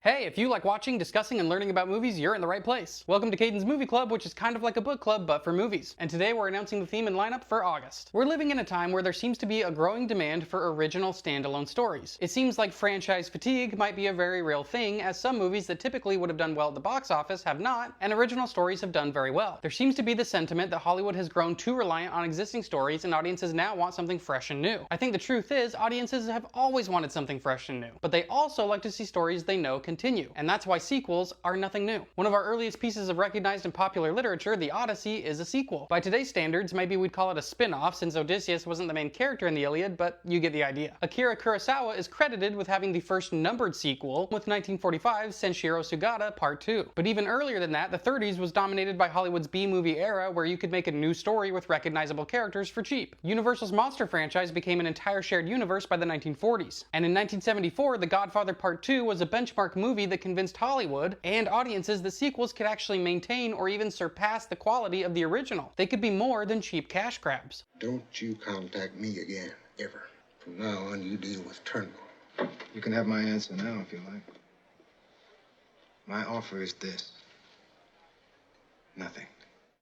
Hey, if you like watching, discussing, and learning about movies, you're in the right place. Welcome to Kadens Movie Club, which is kind of like a book club, but for movies. And today we're announcing the theme and lineup for August. We're living in a time where there seems to be a growing demand for original standalone stories. It seems like franchise fatigue might be a very real thing, as some movies that typically would have done well at the box office have not, and original stories have done very well. There seems to be the sentiment that Hollywood has grown too reliant on existing stories and audiences now want something fresh and new. I think the truth is, audiences have always wanted something fresh and new, but they also like to see stories they know continue, and that's why sequels are nothing new. One of our earliest pieces of recognized and popular literature, the Odyssey, is a sequel. By today's standards, maybe we'd call it a spin-off since Odysseus wasn't the main character in the Iliad, but you get the idea. Akira Kurosawa is credited with having the first numbered sequel with 1945's Senshiro Sugata Part 2. But even earlier than that, the 30s was dominated by Hollywood's B-movie era where you could make a new story with recognizable characters for cheap. Universal's monster franchise became an entire shared universe by the 1940s. And in 1974, The Godfather Part 2 was a benchmark movie that convinced Hollywood and audiences that sequels could actually maintain or even surpass the quality of the original. They could be more than cheap cash grabs. Don't you contact me again, ever. From now on, you deal with Turnbull. You can have my answer now if you like. My offer is this. Nothing.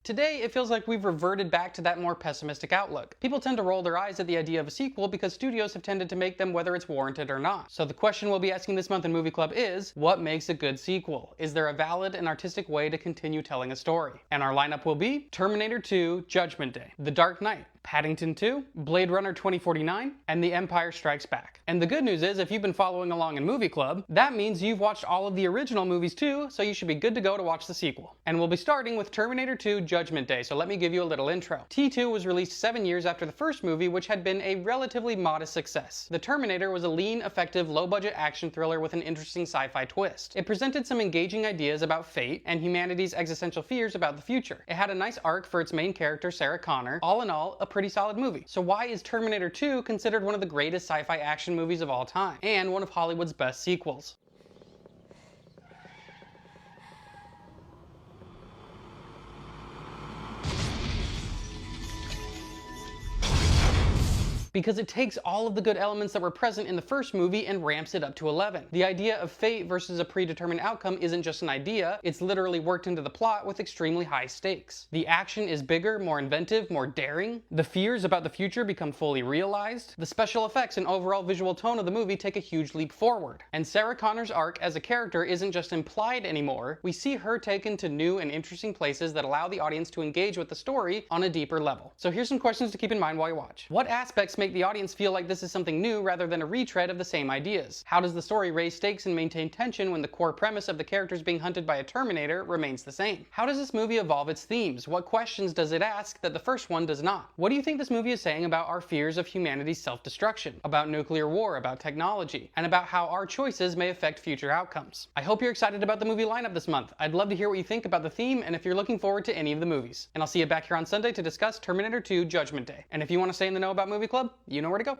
Today, it feels like we've reverted back to that more pessimistic outlook. People tend to roll their eyes at the idea of a sequel because studios have tended to make them whether it's warranted or not. So the question we'll be asking this month in Movie Club is, what makes a good sequel? Is there a valid and artistic way to continue telling a story? And our lineup will be Terminator 2, Judgment Day, The Dark Knight, Paddington 2, Blade Runner 2049, and The Empire Strikes Back. And the good news is, if you've been following along in Movie Club, that means you've watched all of the original movies too, so you should be good to go to watch the sequel. And we'll be starting with Terminator 2 Judgment Day, so let me give you a little intro. T2 was released 7 years after the first movie, which had been a relatively modest success. The Terminator was a lean, effective, low-budget action thriller with an interesting sci-fi twist. It presented some engaging ideas about fate and humanity's existential fears about the future. It had a nice arc for its main character, Sarah Connor. All in all, a pretty solid movie. So why is Terminator 2 considered one of the greatest sci-fi action movies of all time, and one of Hollywood's best sequels? Because it takes all of the good elements that were present in the first movie and ramps it up to 11. The idea of fate versus a predetermined outcome isn't just an idea, it's literally worked into the plot with extremely high stakes. The action is bigger, more inventive, more daring. The fears about the future become fully realized. The special effects and overall visual tone of the movie take a huge leap forward. And Sarah Connor's arc as a character isn't just implied anymore, we see her taken to new and interesting places that allow the audience to engage with the story on a deeper level. So here's some questions to keep in mind while you watch. What aspects make the audience feel like this is something new rather than a retread of the same ideas? How does the story raise stakes and maintain tension when the core premise of the characters being hunted by a Terminator remains the same? How does this movie evolve its themes? What questions does it ask that the first one does not? What do you think this movie is saying about our fears of humanity's self-destruction, about nuclear war, about technology, and about how our choices may affect future outcomes? I hope you're excited about the movie lineup this month. I'd love to hear what you think about the theme and if you're looking forward to any of the movies. And I'll see you back here on Sunday to discuss Terminator 2 Judgment Day. And if you want to stay in the know about Movie Club, you know where to go.